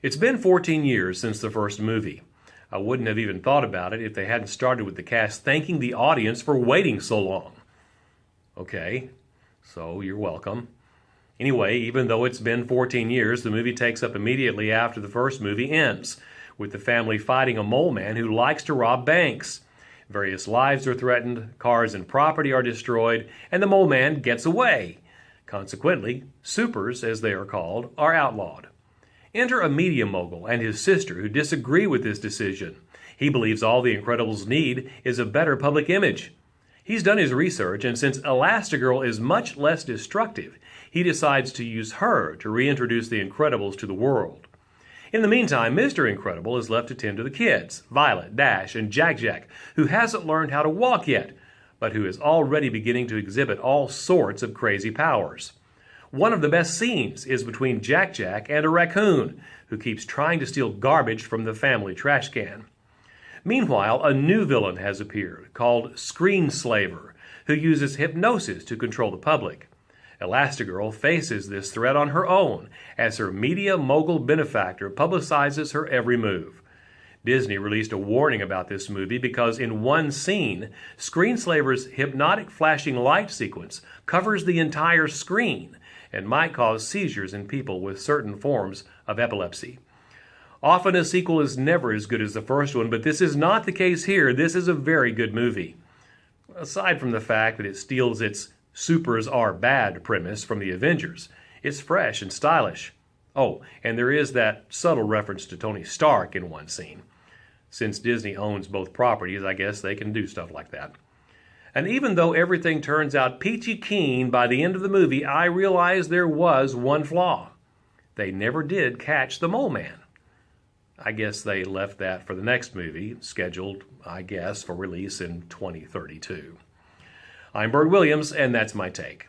It's been 14 years since the first movie. I wouldn't have even thought about it if they hadn't started with the cast thanking the audience for waiting so long. Okay, so you're welcome. Anyway, even though it's been 14 years, the movie takes up immediately after the first movie ends, with the family fighting a mole man who likes to rob banks. Various lives are threatened, cars and property are destroyed, and the mole man gets away. Consequently, supers, as they are called, are outlawed. Enter a media mogul and his sister who disagree with this decision. He believes all the Incredibles need is a better public image. He's done his research, and since Elastigirl is much less destructive, he decides to use her to reintroduce the Incredibles to the world. In the meantime, Mr. Incredible is left to tend to the kids, Violet, Dash, and Jack-Jack, who hasn't learned how to walk yet, but who is already beginning to exhibit all sorts of crazy powers. One of the best scenes is between Jack-Jack and a raccoon, who keeps trying to steal garbage from the family trash can. Meanwhile, a new villain has appeared, called Screenslaver, who uses hypnosis to control the public. Elastigirl faces this threat on her own, as her media mogul benefactor publicizes her every move. Disney released a warning about this movie because in one scene, Screenslaver's hypnotic flashing light sequence covers the entire screen and might cause seizures in people with certain forms of epilepsy. Often a sequel is never as good as the first one, but this is not the case here. This is a very good movie. Aside from the fact that it steals its supers are bad premise from the Avengers, it's fresh and stylish. Oh, and there is that subtle reference to Tony Stark in one scene. Since Disney owns both properties, I guess they can do stuff like that. And even though everything turns out peachy keen by the end of the movie, I realize there was one flaw. They never did catch the mole man. I guess they left that for the next movie, scheduled, I guess, for release in 2032. I'm Bert Williams, and that's my take.